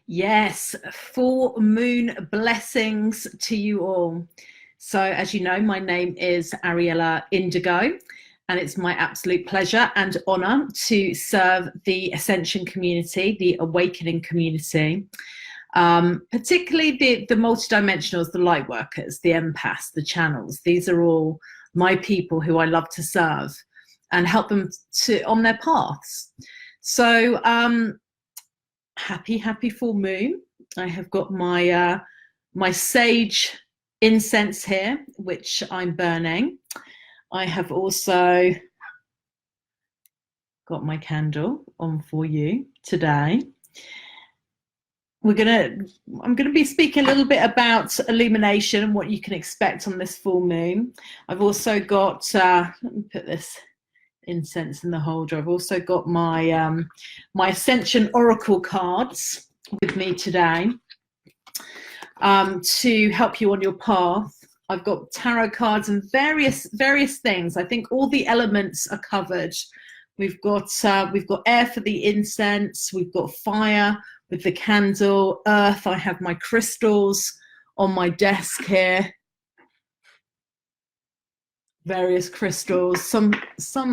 Yes, full moon blessings to you all. So, as you know, my name is Ariella Indigo, and it's my absolute pleasure and honor to serve the Ascension community, the awakening community, particularly the multidimensionals, the light workers, the empaths, the channels. These are all my people who I love to serve and help them on their paths. So, happy full moon. I have got my my sage incense here, which I'm burning. I have also got my candle on for you today. I'm gonna be speaking a little bit about illumination and what you can expect on this full moon. I've also got let me put this incense in the holder. I've also got my my Ascension Oracle cards with me today to help you on your path. I've got tarot cards and various things. I think all the elements are covered. We've got air for the incense. We've got fire with the candle. Earth. I have my crystals on my desk here. Various crystals. Some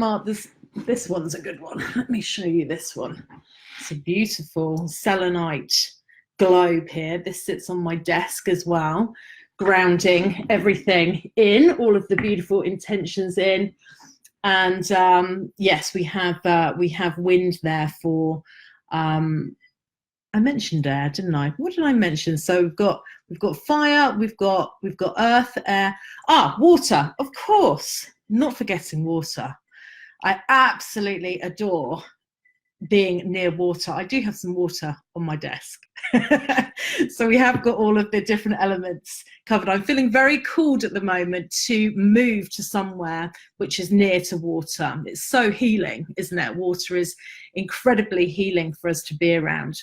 are this one's a good one. Let me show you this one. It's a beautiful Selenite Globe here. This sits on my desk as well, grounding everything in, all of the beautiful intentions in. And yes, we have wind there for I mentioned air, didn't I? What did I mention? So we've got fire, we've got earth, air, water, of course, not forgetting water. I absolutely adore being near water. I do have some water on my desk. So we have got all of the different elements covered. I'm feeling very called at the moment to move to somewhere which is near to water. It's so healing, isn't it? Water is incredibly healing for us to be around.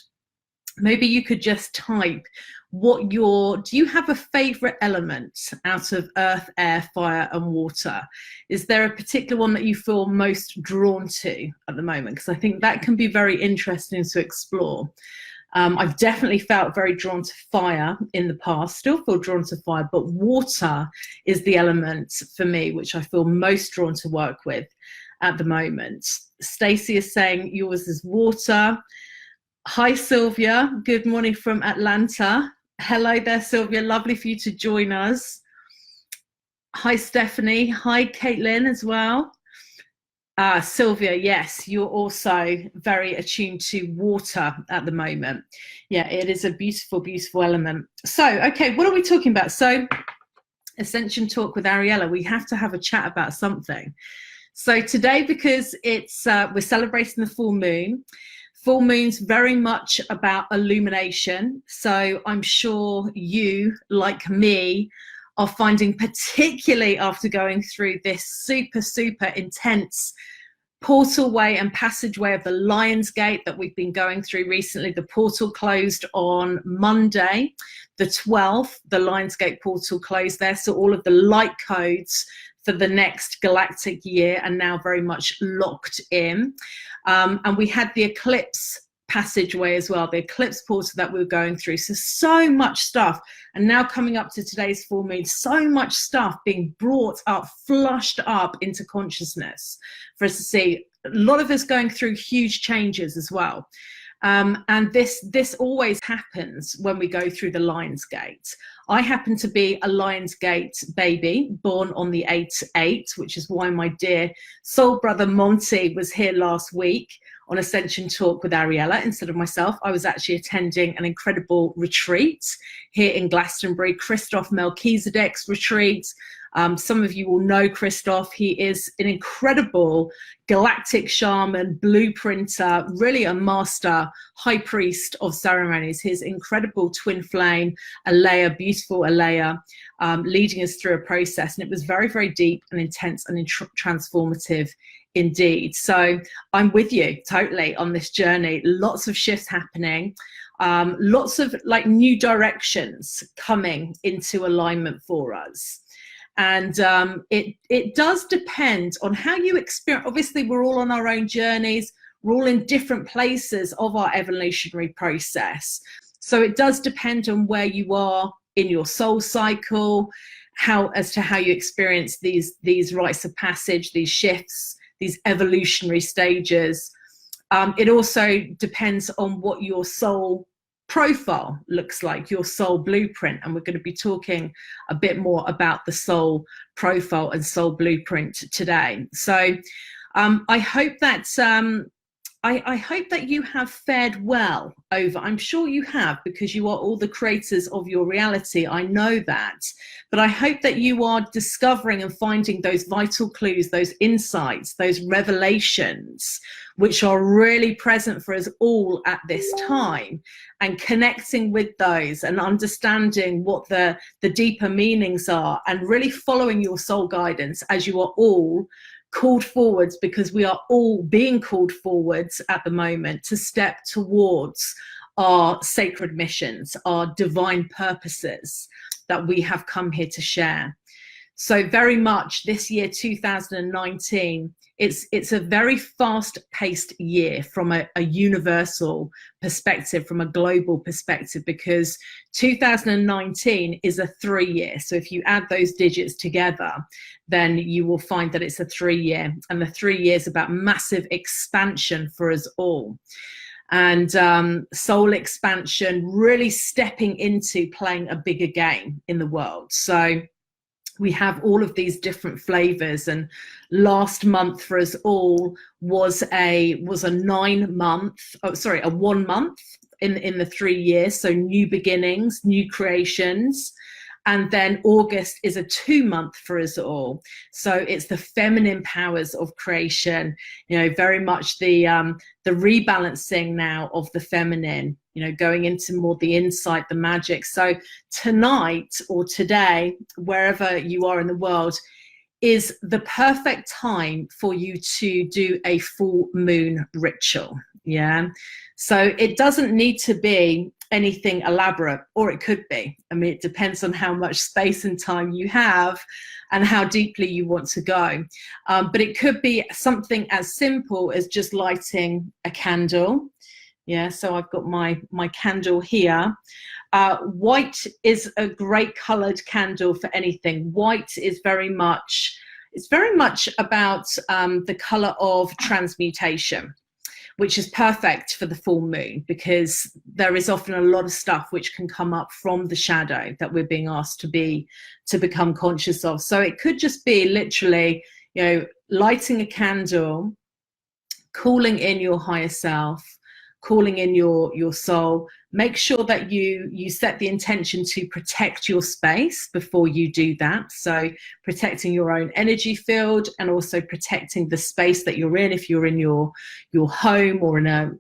Maybe you could just type do you have a favorite element out of earth, air, fire and water? Is there a particular one that you feel most drawn to at the moment? Because I think that can be very interesting to explore. I've definitely felt very drawn to fire in the past, still feel drawn to fire, but water is the element for me which I feel most drawn to work with at the moment. Stacey is saying yours is water. Hi, Sylvia. Good morning from Atlanta. Hello there, Sylvia. Lovely for you to join us. Hi, Stephanie. Hi, Caitlin as well. Sylvia, yes, you're also very attuned to water at the moment. Yeah, it is a beautiful, beautiful element. So, okay, what are we talking about? So, Ascension Talk with Ariella. We have to have a chat about something. So today, because it's we're celebrating the full moon. Full moon's very much about illumination. So I'm sure you, like me, are finding, particularly after going through this super, super intense portal way and passageway of the Lion's Gate that we've been going through recently. The portal closed on Monday, the 12th, the Lion's Gate portal closed there. So all of the light codes for the next galactic year are now very much locked in. And we had the eclipse passageway as well, the eclipse portal that we were going through. So much stuff. And now coming up to today's full moon, so much stuff being brought up, flushed up into consciousness for us to see. A lot of us going through huge changes as well. And this always happens when we go through the Lion's Gate. I happen to be a Lion's Gate baby, born on the 8/8, which is why my dear soul brother Monty was here last week on Ascension Talk with Ariella instead of myself. I was actually attending an incredible retreat here in Glastonbury, Christoph Melchizedek's retreat. Some of you will know Christoph. He is an incredible galactic shaman, blueprinter, really a master high priest of ceremonies. His incredible twin flame, Alea, beautiful Alea, leading us through a process. And it was very, very deep and intense and transformative indeed. So I'm with you totally on this journey. Lots of shifts happening. Lots of like new directions coming into alignment for us. And it does depend on how you experience. Obviously, we're all on our own journeys. We're all in different places of our evolutionary process. So it does depend on where you are in your soul cycle, as to how you experience these rites of passage, these shifts, these evolutionary stages. It also depends on what your soul profile looks like, your soul blueprint, and we're going to be talking a bit more about the soul profile and soul blueprint today. So I hope that I hope that you have fared well over. I'm sure you have, because you are all the creators of your reality. I know that. But I hope that you are discovering and finding those vital clues, those insights, those revelations, which are really present for us all at this time, and connecting with those and understanding what the deeper meanings are, and really following your soul guidance, as you are all called forwards, because we are all being called forwards at the moment to step towards our sacred missions, our divine purposes that we have come here to share. So very much this year, 2019, it's a very fast-paced year from a universal perspective, from a global perspective, because 2019 is a 3-year. So if you add those digits together, then you will find that it's a 3-year, and the 3 years about massive expansion for us all. And soul expansion, really stepping into playing a bigger game in the world. So we have all of these different flavors, and last month for us all was a 1 month in the 3 years. So new beginnings, new creations. And then August is a 2 month for us all. So it's the feminine powers of creation, very much the rebalancing now of the feminine, going into more the insight, the magic. So tonight or today, wherever you are in the world, is the perfect time for you to do a full moon ritual. Yeah. So it doesn't need to be anything elaborate, or it could be. I mean, it depends on how much space and time you have and how deeply you want to go. But it could be something as simple as just lighting a candle. Yeah, so I've got my candle here. White is a great colored candle for anything. White is very much about the color of transmutation, which is perfect for the full moon, because there is often a lot of stuff which can come up from the shadow that we're being asked to become conscious of. So it could just be literally, lighting a candle, calling in your higher self, calling in your soul. Make sure that you set the intention to protect your space before you do that. So protecting your own energy field, and also protecting the space that you're in. If you're in your home or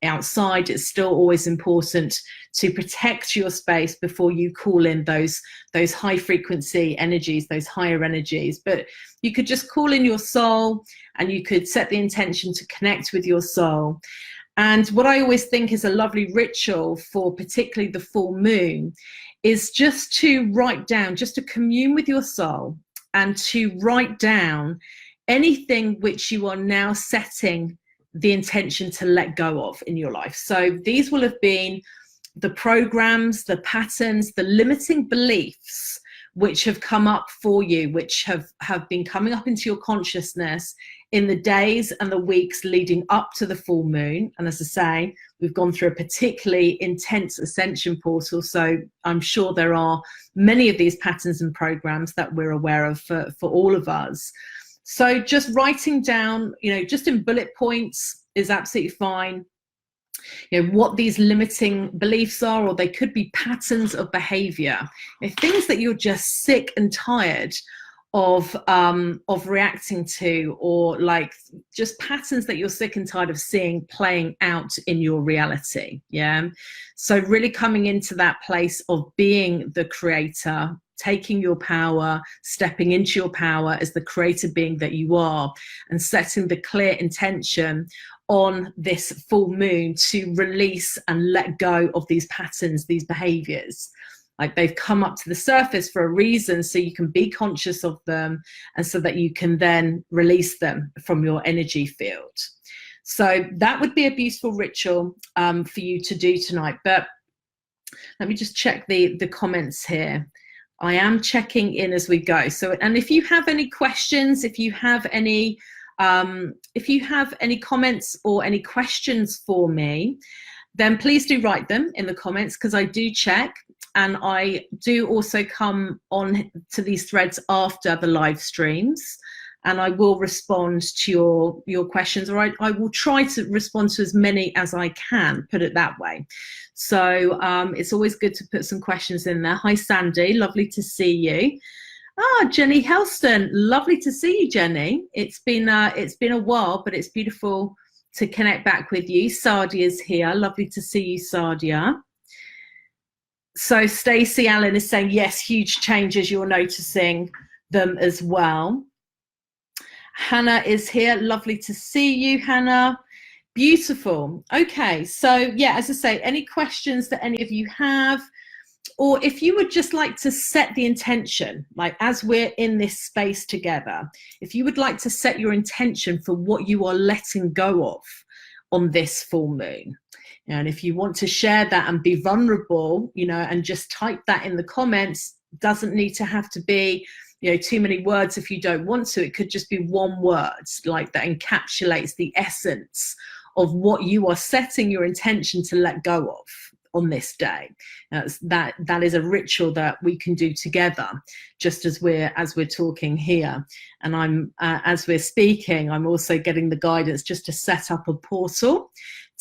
outside, it's still always important to protect your space before you call in those high frequency energies, those higher energies. But you could just call in your soul, and you could set the intention to connect with your soul. And what I always think is a lovely ritual for particularly the full moon is just to write down, just to commune with your soul, and to write down anything which you are now setting the intention to let go of in your life. So these will have been the programs, the patterns, the limiting beliefs which have come up for you, which have been coming up into your consciousness in the days and the weeks leading up to the full moon. And as I say, we've gone through a particularly intense ascension portal, so I'm sure there are many of these patterns and programs that we're aware of for all of us. So just writing down, just in bullet points is absolutely fine, what these limiting beliefs are, or they could be patterns of behavior, things that you're just sick and tired of reacting to, or like just patterns that you're sick and tired of seeing playing out in your reality. Yeah. So really coming into that place of being the creator, taking your power, stepping into your power as the creator being that you are, and setting the clear intention on this full moon to release and let go of these patterns, these behaviors. Like, they've come up to the surface for a reason, so you can be conscious of them, and so that you can then release them from your energy field. So that would be a beautiful ritual for you to do tonight. But Let me just check the comments here. I am checking in as we go. So, and if you have any questions, if you have any comments or any questions for me, then please do write them in the comments, because I do check, and I do also come on to these threads after the live streams, and I will respond to your questions, or I will try to respond to as many as I can, put it that way. So it's always good to put some questions in there. Hi, Sandy, lovely to see you. Ah, Jenny Helston, lovely to see you, Jenny. It's been a while, but it's beautiful to connect back with you. Sadia's here, lovely to see you, Sadia. So Stacey Allen is saying, yes, huge changes, you're noticing them as well. Hannah is here, lovely to see you, Hannah. Beautiful. Okay, so yeah, as I say, any questions that any of you have, or if you would just like to set the intention, like as we're in this space together, if you would like to set your intention for what you are letting go of on this full moon, and if you want to share that and be vulnerable, you know, and just type that in the comments, doesn't need to have to be, you know, too many words if you don't want to. It could just be one word, like that encapsulates the essence of what you are setting your intention to let go of on this day. That is a ritual that we can do together, just as we're talking here. And I'm as we're speaking, I'm also getting the guidance just to set up a portal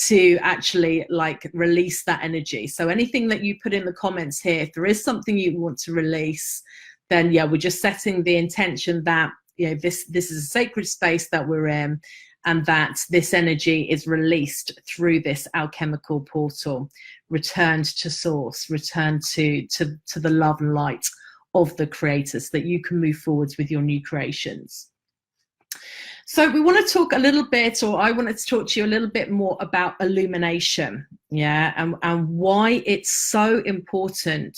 to actually like release that energy. So anything that you put in the comments here, if there is something you want to release, then yeah, we're just setting the intention that, you know, this is a sacred space that we're in, and that this energy is released through this alchemical portal, returned to source, returned to the love and light of the creators, that you can move forwards with your new creations. So we want to talk a little bit, or I wanted to talk to you a little bit more about illumination, yeah, and why it's so important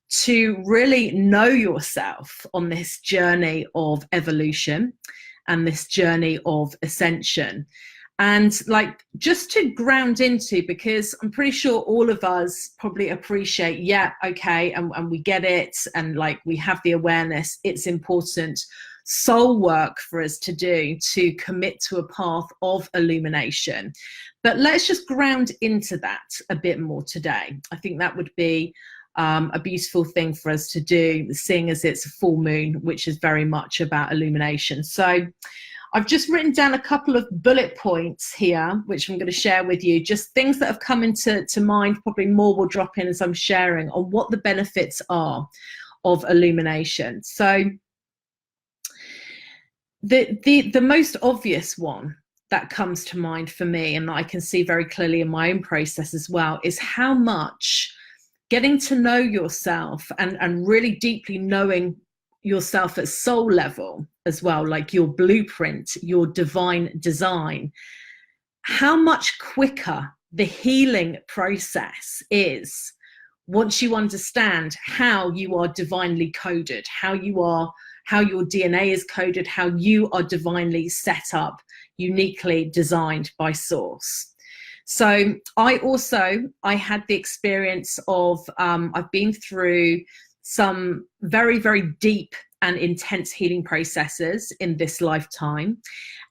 to really know yourself on this journey of evolution and this journey of ascension. And like, just to ground into, because I'm pretty sure all of us probably appreciate, yeah, okay, and we get it, and like we have the awareness, it's important soul work for us to do to commit to a path of illumination. But let's just ground into that a bit more today. I think that would be a beautiful thing for us to do, seeing as it's a full moon, which is very much about illumination. So I've just written down a couple of bullet points here, which I'm going to share with you, just things that have come into mind. Probably more will drop in as I'm sharing on what the benefits are of illumination. So the most obvious one that comes to mind for me, and that I can see very clearly in my own process as well, is how much getting to know yourself and really deeply knowing yourself at soul level as well, like your blueprint, your divine design, how much quicker the healing process is once you understand how you are divinely coded, how your DNA is coded, how you are divinely set up, uniquely designed by source. So I had the experience of, I've been through some very, very deep and intense healing processes in this lifetime.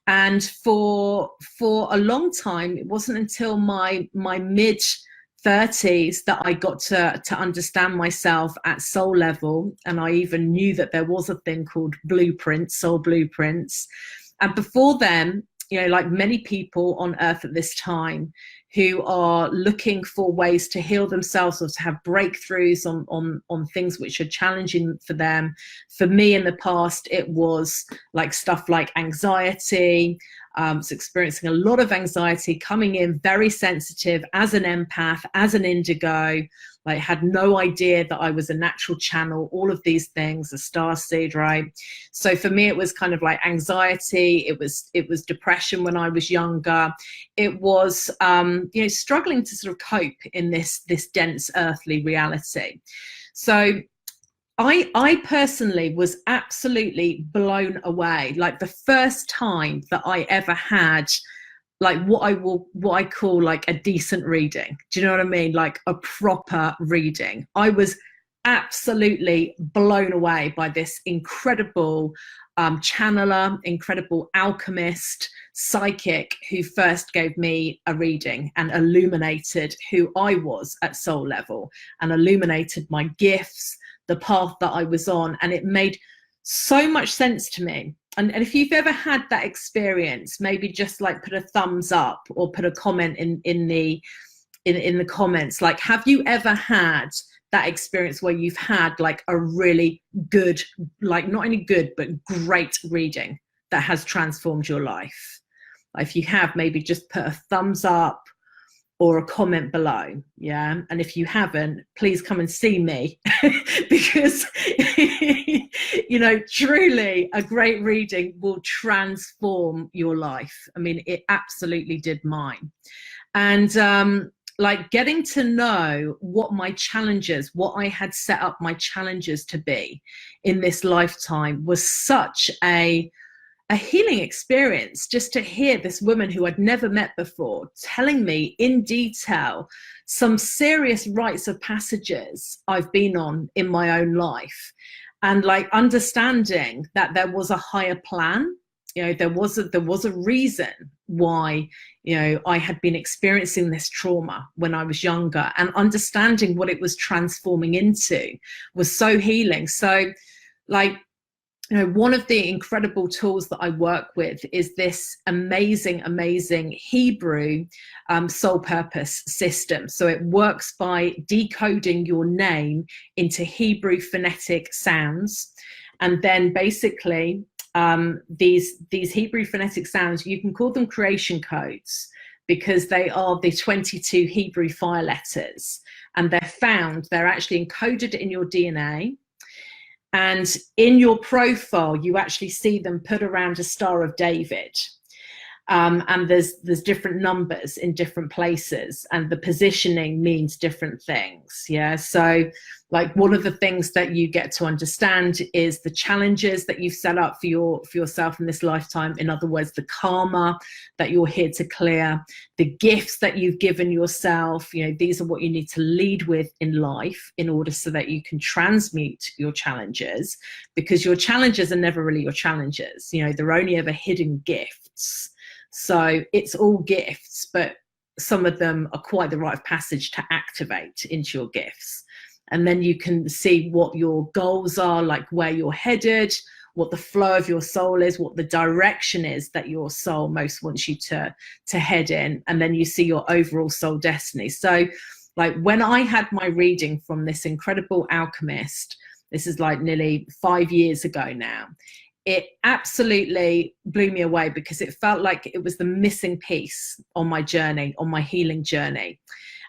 And for a long time, it wasn't until my mid-30s that I got to understand myself at soul level. And I even knew that there was a thing called blueprints, soul blueprints. And before then, you know, like many people on earth at this time who are looking for ways to heal themselves or to have breakthroughs on things which are challenging for them. For me in the past, it was like stuff like anxiety. So experiencing a lot of anxiety, coming in very sensitive as an empath, as an indigo, like had no idea that I was a natural channel, all of these things, a starseed, right? So for me, it was kind of like anxiety. It was depression when I was younger. It was, you know, struggling to sort of cope in this dense earthly reality. So I personally was absolutely blown away. Like the first time that I ever had like what I call like a decent reading. Do you know what I mean? Like a proper reading. I was absolutely blown away by this incredible channeler, incredible alchemist, psychic, who first gave me a reading and illuminated who I was at soul level, and illuminated my gifts, the path that I was on. And it made so much sense to me. And if you've ever had that experience, maybe just like put a thumbs up or put a comment in the comments. Like, have you ever had that experience where you've had like a really good, like not only good, but great reading that has transformed your life? If you have, maybe just put a thumbs up or a comment below. Yeah. And if you haven't, please come and see me because, you know, truly a great reading will transform your life. I mean, it absolutely did mine. And like getting to know what my challenges, what I had set up my challenges to be in this lifetime was such a healing experience. Just to hear this woman who I'd never met before telling me in detail some serious rites of passages I've been on in my own life, and like understanding that there was a higher plan. You know, there was a reason why, you know, I had been experiencing this trauma when I was younger, and understanding what it was transforming into was so healing. So like, you know, one of the incredible tools that I work with is this amazing Hebrew soul purpose system. So it works by decoding your name into Hebrew phonetic sounds. And then basically these Hebrew phonetic sounds, you can call them creation codes, because they are the 22 Hebrew fire letters. And they're actually encoded in your DNA. And in your profile, you actually see them put around a Star of David. And there's different numbers in different places, and the positioning means different things. Yeah. So like one of the things that you get to understand is the challenges that you've set up for yourself in this lifetime. In other words, the karma that you're here to clear, the gifts that you've given yourself. You know, these are what you need to lead with in life in order so that you can transmute your challenges, because your challenges are never really your challenges. You know, they're only ever hidden gifts. So it's all gifts, but some of them are quite the rite of passage to activate into your gifts. And then you can see what your goals are, like where you're headed, what the flow of your soul is, what the direction is that your soul most wants you to head in. And then you see your overall soul destiny. So like when I had my reading from this incredible alchemist, this is like nearly 5 years ago now, it absolutely blew me away, because it felt like it was the missing piece on my journey, on my healing journey.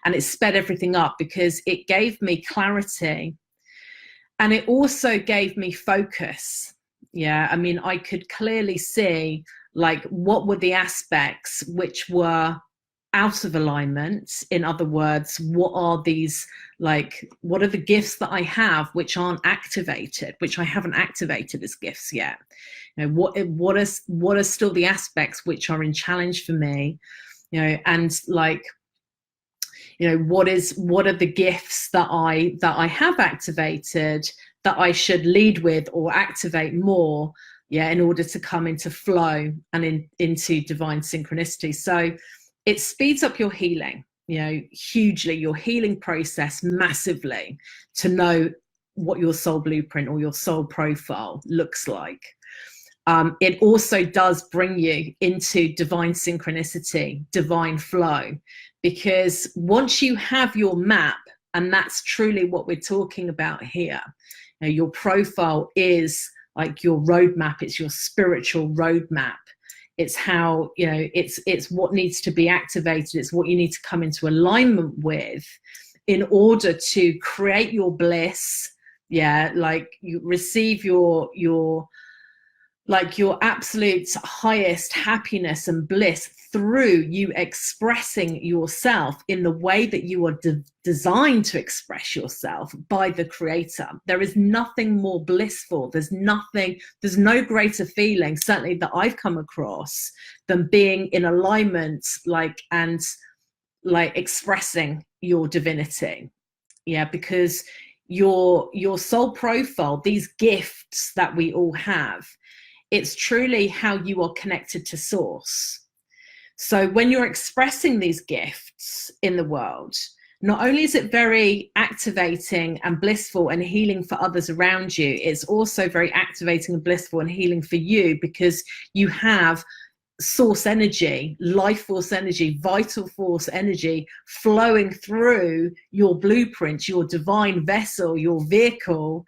And it sped everything up because it gave me clarity, and it also gave me focus. Yeah. I mean, I could clearly see like what were the aspects which were out of alignment. In other words, what are the gifts that I have which aren't activated, which I haven't activated as gifts yet? You know, what are still the aspects which are in challenge for me? You know, and like, you know, what are the gifts that I have activated that I should lead with or activate more, yeah, in order to come into flow and into divine synchronicity. So it speeds up your healing, you know, hugely, your healing process massively, to know what your soul blueprint or your soul profile looks like. It also does bring you into divine synchronicity, divine flow, because once you have your map, and that's truly what we're talking about here, you know, your profile is like your roadmap, it's your spiritual roadmap. It's how, you know, it's what needs to be activated. It's what you need to come into alignment with in order to create your bliss. Yeah. Like you receive your absolute highest happiness and bliss through you expressing yourself in the way that you are designed to express yourself by the creator. There is nothing more blissful. There's no greater feeling, certainly that I've come across, than being in alignment, and expressing your divinity. Yeah, because your soul profile, these gifts that we all have, it's truly how you are connected to source. So when you're expressing these gifts in the world, not only is it very activating and blissful and healing for others around you, it's also very activating and blissful and healing for you, because you have source energy, life force energy, vital force energy flowing through your blueprint, your divine vessel, your vehicle.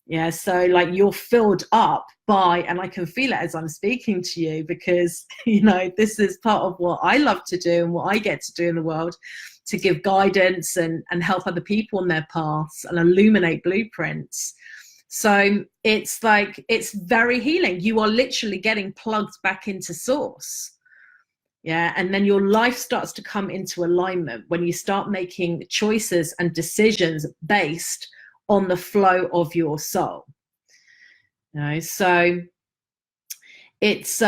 Yeah, so you're filled up by, and I can feel it as I'm speaking to you, because this is part of what I love to do and what I get to do in the world, to give guidance and help other people on their paths and illuminate blueprints. So it's very healing. You are literally getting plugged back into source. Yeah, and then your life starts to come into alignment when you start making choices and decisions based on the flow of your soul. So it's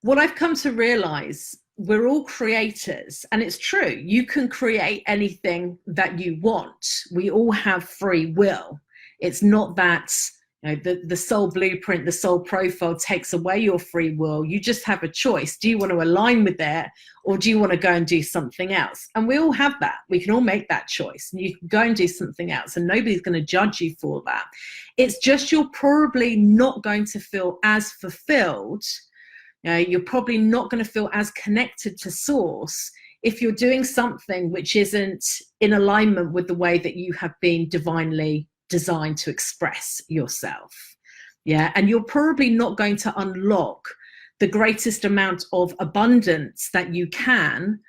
what I've come to realize. We're all creators, and it's true. You can create anything that you want. We all have free will. It's not that the soul blueprint, the soul profile takes away your free will. You just have a choice. Do you want to align with it, or do you want to go and do something else? And we all have that. We can all make that choice. And you can go and do something else, and nobody's going to judge you for that. It's just you're probably not going to feel as fulfilled. You're probably not going to feel as connected to source if you're doing something which isn't in alignment with the way that you have been divinely designed to express yourself. Yeah, and you're probably not going to unlock the greatest amount of abundance that you can,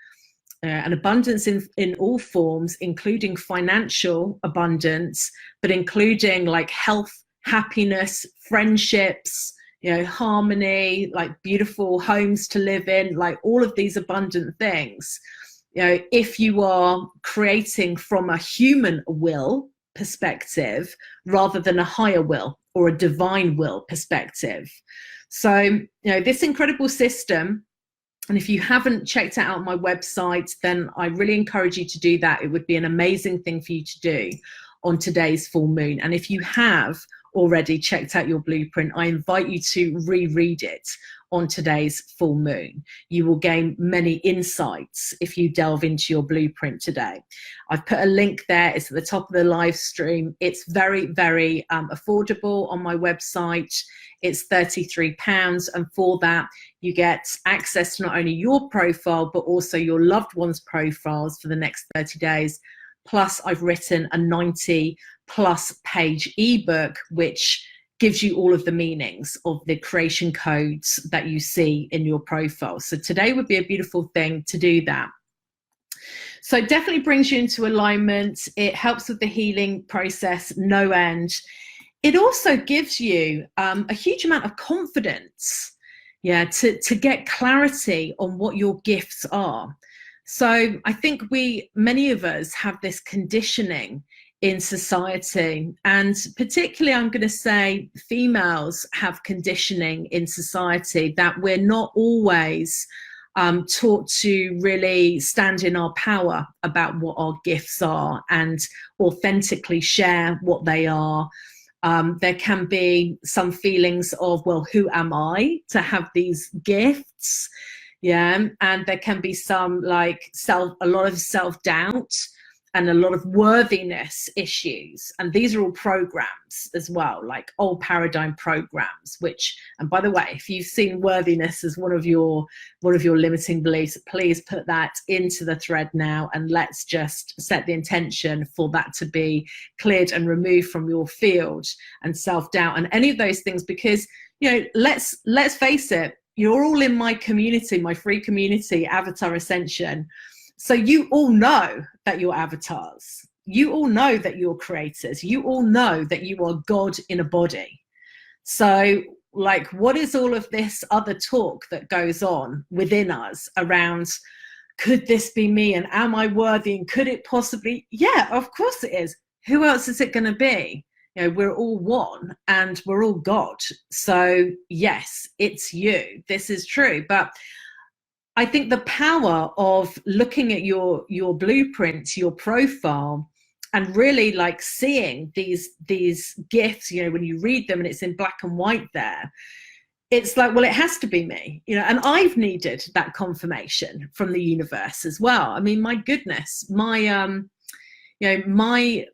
and abundance in all forms, including financial abundance, but including health, happiness, friendships, harmony, beautiful homes to live in, all of these abundant things. If you are creating from a human will perspective rather than a higher will or a divine will perspective. So, this incredible system, and if you haven't checked it out on my website, then I really encourage you to do that. It would be an amazing thing for you to do on today's full moon. And if you have already checked out your blueprint, I invite you to reread it on today's full moon. You will gain many insights if you delve into your blueprint today. I've put a link there. It's at the top of the live stream. It's very, very affordable on my website. It's £33, and for that you get access to not only your profile but also your loved ones' profiles for the next 30 days. Plus, I've written a 90+ page ebook which gives you all of the meanings of the creation codes that you see in your profile. So today would be a beautiful thing to do that. So it definitely brings you into alignment. It helps with the healing process, no end. It also gives you a huge amount of confidence, to get clarity on what your gifts are. So I think many of us have this conditioning in society, and particularly I'm going to say females have conditioning in society that we're not always taught to really stand in our power about what our gifts are and authentically share what they are. There can be some feelings of, well, who am I to have these gifts? Yeah, and there can be some a lot of self-doubt and a lot of worthiness issues. And these are all programs as well, like old paradigm programs, which, and by the way, if you've seen worthiness as one of your limiting beliefs, please put that into the thread now, and let's just set the intention for that to be cleared and removed from your field, and self-doubt and any of those things, because, let's face it, you're all in my community, my free community, Avatar Ascension. So you all know that you're avatars. You all know that you're creators. You all know that you are God in a body. So like, what is all of this other talk that goes on within us around, could this be me, and am I worthy, and could it possibly? Yeah, of course it is. Who else is it going to be? You know, we're all one and we're all God. So yes, it's you. This is true. But I think the power of looking at your blueprint, your profile, and really like seeing these gifts, you know, when you read them and it's in black and white there, it's like, well, it has to be me, you know. And I've needed that confirmation from the universe as well. I mean, my goodness, my you know,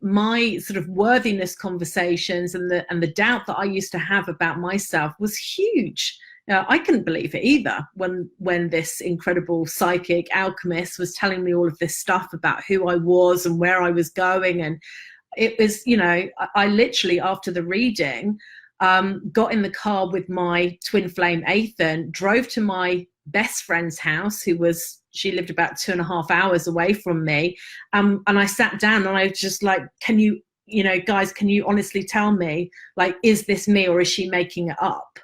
my sort of worthiness conversations and the doubt that I used to have about myself was huge. I couldn't believe it either when this incredible psychic alchemist was telling me all of this stuff about who I was and where I was going. And it was, you know, I literally, after the reading, got in the car with my twin flame Athan, drove to my best friend's house, she lived about 2.5 hours away from me. And I sat down and I was just like, can you know, guys, can you honestly tell me, like, is this me or is she making it up?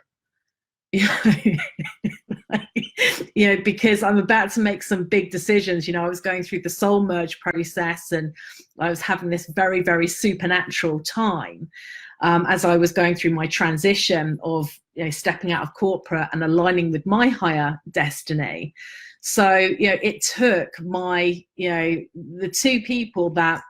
You know, because I'm about to make some big decisions. You know, I was going through the soul merge process and I was having this very, very supernatural time as I was going through my transition of, you know, stepping out of corporate and aligning with my higher destiny. So, you know, it took my, you know, the two people that,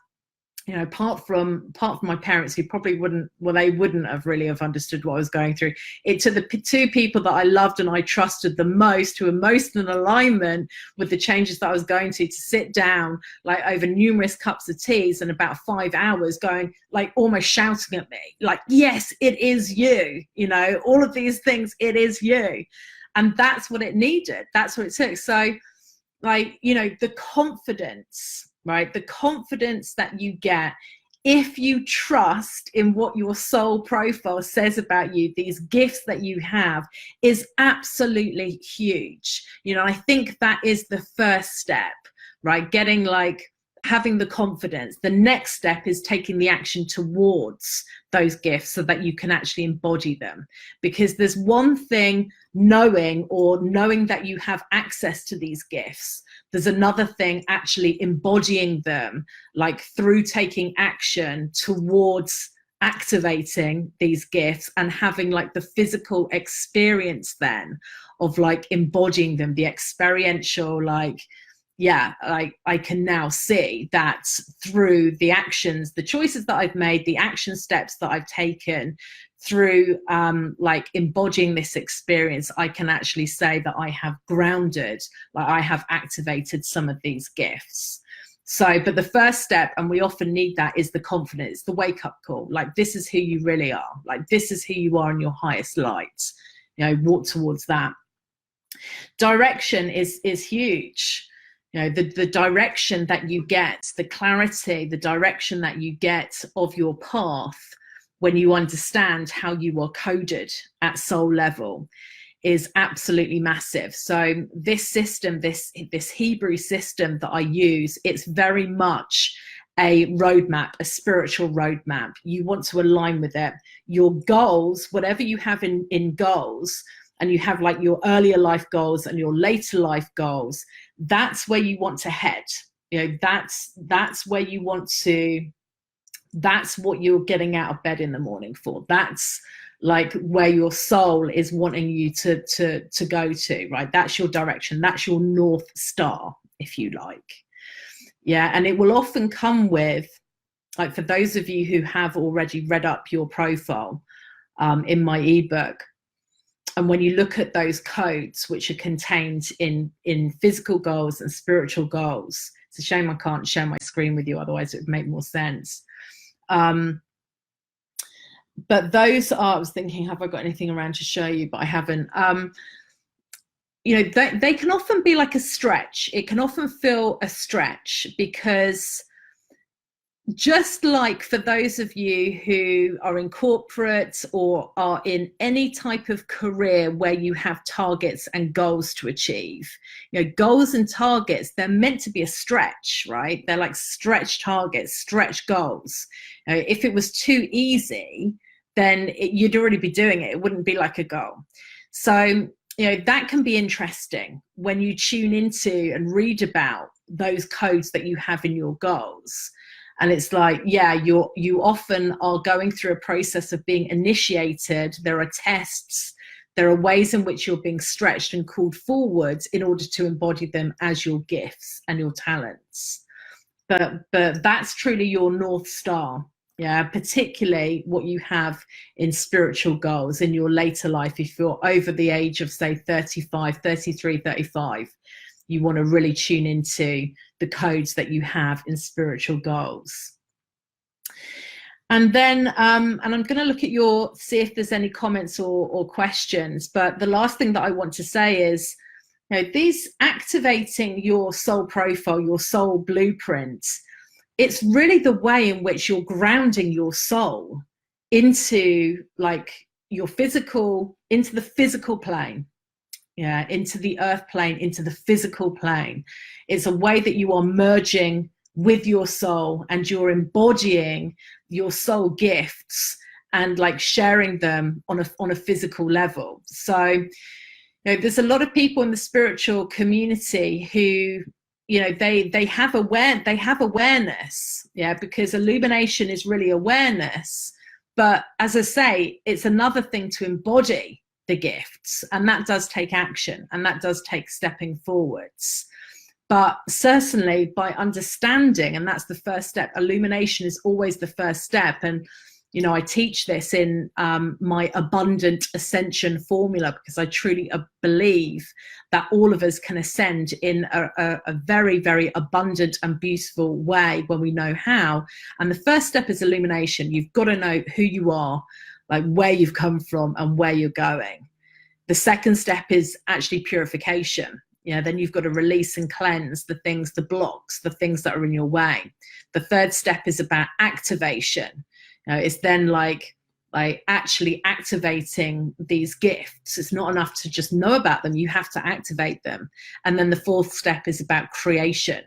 you know, apart from my parents, who probably wouldn't have really have understood what I was going through, it took the two people that I loved and I trusted the most, who were most in alignment with the changes that I was going to sit down, like, over numerous cups of teas and about 5 hours, going, like, almost shouting at me, like, yes, it is you, you know, all of these things, it is you. And that's what it needed. That's what it took. So, like, you know, the confidence, right? The confidence that you get if you trust in what your soul profile says about you, these gifts that you have, is absolutely huge. You know, I think that is the first step, right? Getting, like, having the confidence. The next step is taking the action towards those gifts so that you can actually embody them. Because there's one thing knowing that you have access to these gifts. There's another thing actually embodying them, like, through taking action towards activating these gifts and having, like, the physical experience then of, like, embodying them, the experiential, like, yeah, like, I can now see that through the actions, the choices that I've made, the action steps that I've taken, through like, embodying this experience, I can actually say that I have grounded, like, I have activated some of these gifts. So, but the first step, and we often need that, is the confidence, the wake-up call. Like, this is who you really are. Like, this is who you are in your highest light. You know, walk towards that. Direction is huge. You know, the direction that you get, the clarity, the direction that you get of your path when you understand how you are coded at soul level is absolutely massive. So this system, this Hebrew system that I use, it's very much a roadmap, a spiritual roadmap. You want to align with it. Your goals, whatever you have in goals, and you have, like, your earlier life goals and your later life goals, that's where you want to head. You know, that's where you want to, that's what you're getting out of bed in the morning for. That's, like, where your soul is wanting you to go to, right? That's your direction. That's your North Star, if you like. Yeah. And it will often come with, like, for those of you who have already read up your profile in my ebook, and when you look at those codes which are contained in physical goals and spiritual goals, it's a shame I can't share my screen with you, otherwise it would make more sense. But those are, I was thinking, have I got anything around to show you? But I haven't. You know, they can often be like a stretch. It can often feel a stretch, because just like for those of you who are in corporate or are in any type of career where you have targets and goals to achieve, you know, goals and targets, they're meant to be a stretch, right? They're like stretch targets, stretch goals. If it was too easy, then you'd already be doing it. It wouldn't be like a goal. So, you know, that can be interesting when you tune into and read about those codes that you have in your goals. And it's like, yeah, you often are going through a process of being initiated. There are tests. There are ways in which you're being stretched and called forwards in order to embody them as your gifts and your talents. But that's truly your North Star. Yeah, particularly what you have in spiritual goals in your later life. If you're over the age of, say, 35, 33, 35, you want to really tune into the codes that you have in spiritual goals. And then, and I'm going to look at see if there's any comments or questions. But the last thing that I want to say is, you know, these activating your soul profile, your soul blueprint, it's really the way in which you're grounding your soul into like your physical, into the physical plane. Yeah, into the earth plane, into the physical plane. It's a way that you are merging with your soul and you're embodying your soul gifts and like sharing them on a physical level. So, you know, there's a lot of people in the spiritual community who, you know, they have awareness, yeah, because illumination is really awareness. But as I say, it's another thing to embody the gifts, and that does take action, and that does take stepping forwards. But certainly by understanding, and that's the first step, illumination is always the first step. And you know, I teach this in my abundant ascension formula, because I truly believe that all of us can ascend in a very, very abundant and beautiful way when we know how. And the first step is illumination. You've got to know who you are, like where you've come from and where you're going. The second step is actually purification. Yeah, then you've got to release and cleanse the things, the blocks, the things that are in your way. The third step is about activation. You know, it's then like actually activating these gifts. It's not enough to just know about them. You have to activate them. And then the fourth step is about creation.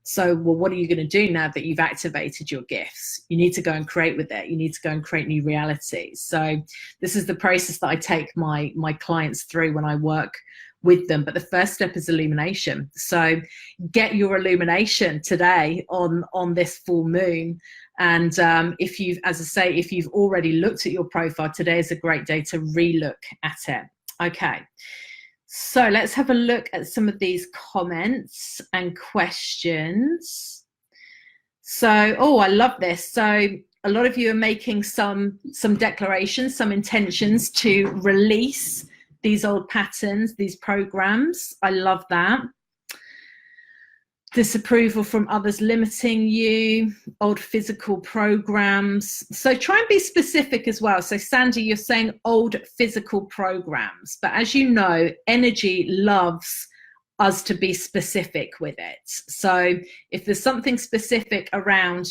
So, well, what are you going to do now that you've activated your gifts? You need to go and create with it. You need to go and create new realities. So this is the process that I take my clients through when I work with them. But the first step is illumination. So get your illumination today on this full moon. And if you've, as I say, if you've already looked at your profile, today is a great day to re-look at it. Okay. So let's have a look at some of these comments and questions. So, oh, I love this. So a lot of you are making some declarations, some intentions to release these old patterns, these programs. I love that. Disapproval from others limiting you, old physical programs. So try and be specific as well. So Sandy, you're saying old physical programs, but as you know, energy loves us to be specific with it. So if there's something specific around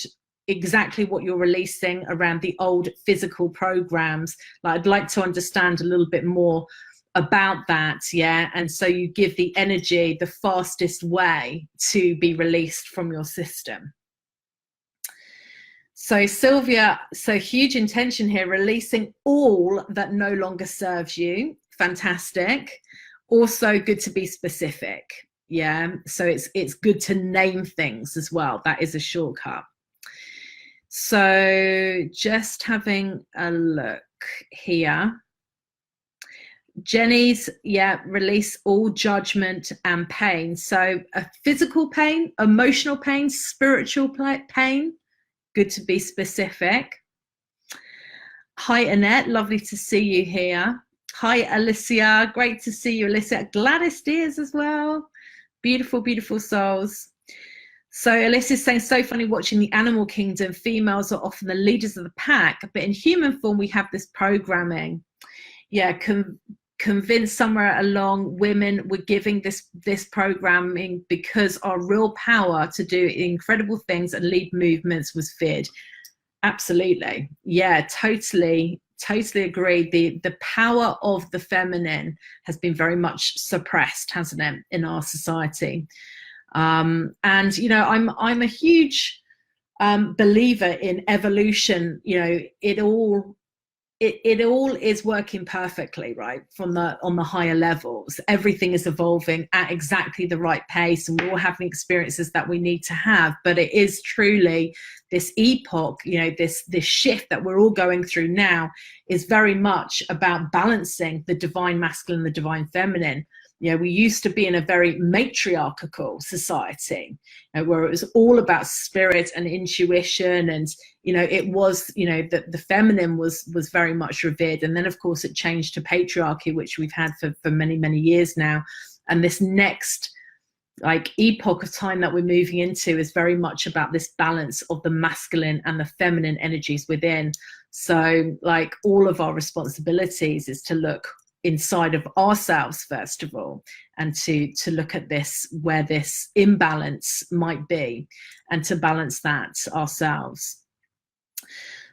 exactly what you're releasing around the old physical programs, like I'd like to understand a little bit more about that, yeah. And so you give the energy the fastest way to be released from your system. So Sylvia, so huge intention here, releasing all that no longer serves you. Fantastic. Also good to be specific, yeah. So it's good to name things as well. That is a shortcut. So just having a look here. Jenny's, yeah, release all judgment and pain. So a physical pain, emotional pain, spiritual pain. Good to be specific. Hi, Annette. Lovely to see you here. Hi, Alicia. Great to see you, Alicia. Gladys Dears as well. Beautiful, beautiful souls. So Alyssa's saying, so funny watching the animal kingdom. Females are often the leaders of the pack, but in human form, we have this programming. Yeah, convinced somewhere along women were giving this programming because our real power to do incredible things and lead movements was feared. Absolutely. Yeah, totally agree. The power of the feminine has been very much suppressed, hasn't it, in our society. And you know, I'm a huge believer in evolution. You know, it all it all is working perfectly, right? From on the higher levels, everything is evolving at exactly the right pace, and we're all having experiences that we need to have. But it is truly this epoch, you know, this shift that we're all going through now is very much about balancing the divine masculine, the divine feminine. You know, we used to be in a very matriarchal society, you know, where it was all about spirit and intuition, and you know, it was, you know, the feminine was very much revered, and then of course it changed to patriarchy, which we've had for many years now. And this next like epoch of time that we're moving into is very much about this balance of the masculine and the feminine energies within. So like all of our responsibilities is to look inside of ourselves first of all, and to look at this, where this imbalance might be, and to balance that ourselves.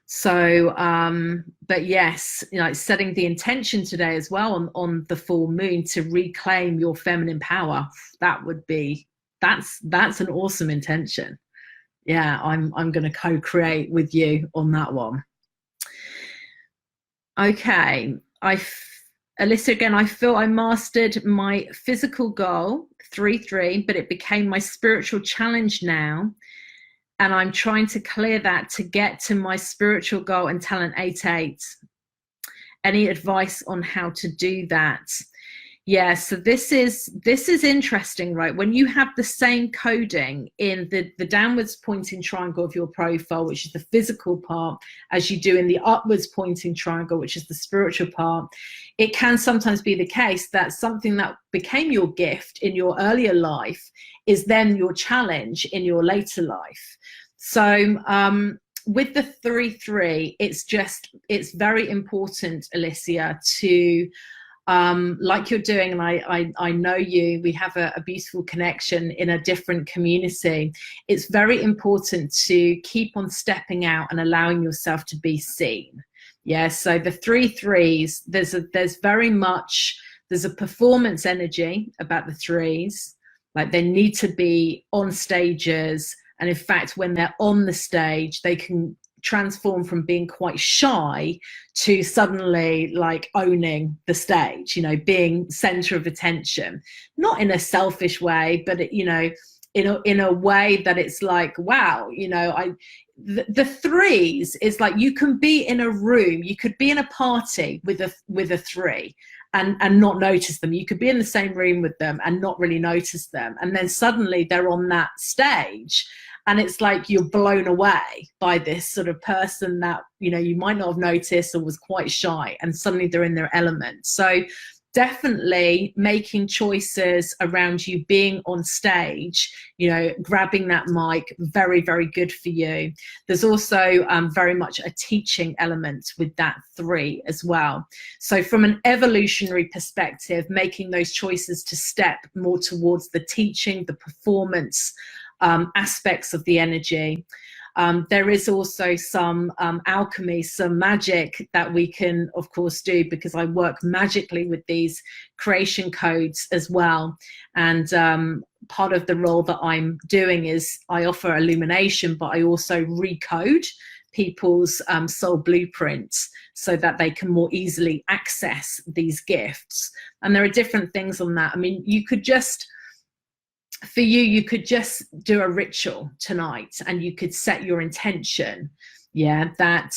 So but yes, you know, setting the intention today as well on the full moon to reclaim your feminine power, that would be, that's an awesome intention. Yeah, I'm going to co-create with you on that one. Okay, Alyssa, again, I feel I mastered my physical goal, 3-3, but it became my spiritual challenge now. And I'm trying to clear that to get to my spiritual goal and talent 8-8. Any advice on how to do that? Yeah, so this is interesting, right? When you have the same coding in the downwards pointing triangle of your profile, which is the physical part, as you do in the upwards pointing triangle, which is the spiritual part, it can sometimes be the case that something that became your gift in your earlier life is then your challenge in your later life. So with the 3-3, it's very important, Alicia, to like you're doing, and I know you, we have a beautiful connection in a different community. It's very important to keep on stepping out and allowing yourself to be seen. Yeah, so the 3-3s, there's a performance energy about the 3s, like they need to be on stages, and in fact when they're on the stage they can transform from being quite shy to suddenly like owning the stage, you know, being center of attention, not in a selfish way, but you know, in a way that it's like, wow, you know, the 3s is like, you can be in a room, you could be in a party with a 3 and not notice them. You could be in the same room with them and not really notice them, and then suddenly they're on that stage and it's like you're blown away by this sort of person that, you know, you might not have noticed or was quite shy, and suddenly they're in their element. So definitely making choices around you being on stage, you know, grabbing that mic, very good for you. There's also very much a teaching element with that 3 as well. So from an evolutionary perspective, making those choices to step more towards the teaching, the performance aspects of the energy. There is also some alchemy, some magic that we can, of course, do, because I work magically with these creation codes as well. And part of the role that I'm doing is I offer illumination, but I also recode people's soul blueprints so that they can more easily access these gifts. And there are different things on that. I mean, you could just, for you could just do a ritual tonight and you could set your intention, yeah, that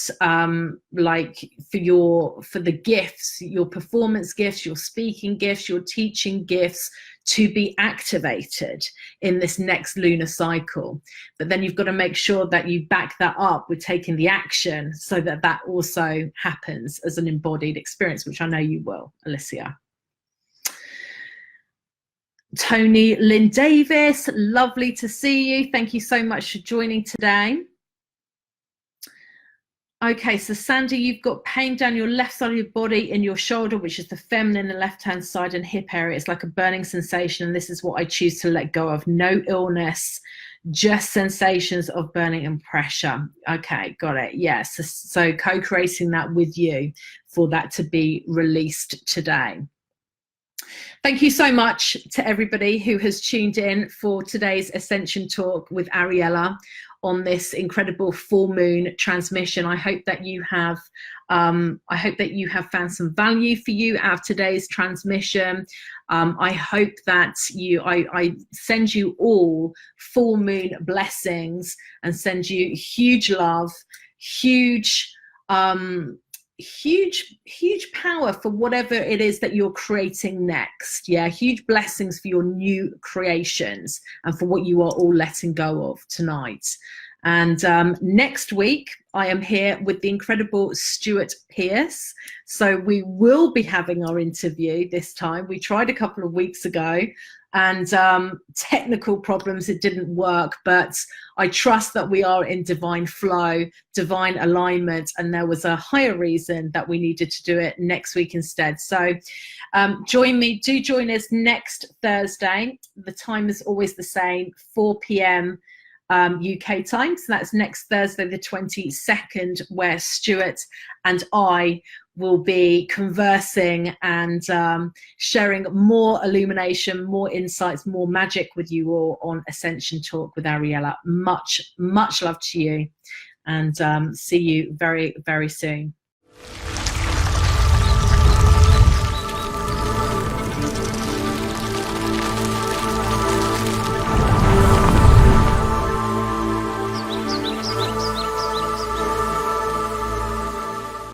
like for the gifts, your performance gifts, your speaking gifts, your teaching gifts, to be activated in this next lunar cycle. But then you've got to make sure that you back that up with taking the action so that that also happens as an embodied experience, which I know you will, Alicia. Tony Lynn Davis, lovely to see you. Thank you so much for joining today. Okay, so Sandy, you've got pain down your left side of your body in your shoulder, which is the feminine, the left-hand side and hip area. It's like a burning sensation, and this is what I choose to let go of. No illness, just sensations of burning and pressure. Okay, got it. Yes, so co-creating that with you for that to be released today. Thank you so much to everybody who has tuned in for today's Ascension Talk with Ariella. on this incredible full moon transmission. I hope that you have found some value for you out of today's transmission. I hope that I send you all full moon blessings and send you huge love, huge power for whatever it is that you're creating next. Yeah, huge blessings for your new creations and for what you are all letting go of tonight. And next week I am here with the incredible Stuart Pearce, so we will be having our interview this time. We tried a couple of weeks ago and technical problems, it didn't work, but I trust that we are in divine flow, divine alignment, and there was a higher reason that we needed to do it next week instead. So join us next Thursday. The time is always the same, 4 p.m. UK time, so that's next Thursday the 22nd, where Stuart and I will be conversing and sharing more illumination, more insights, more magic with you all on Ascension Talk with Ariella. Much love to you, and see you very, very soon.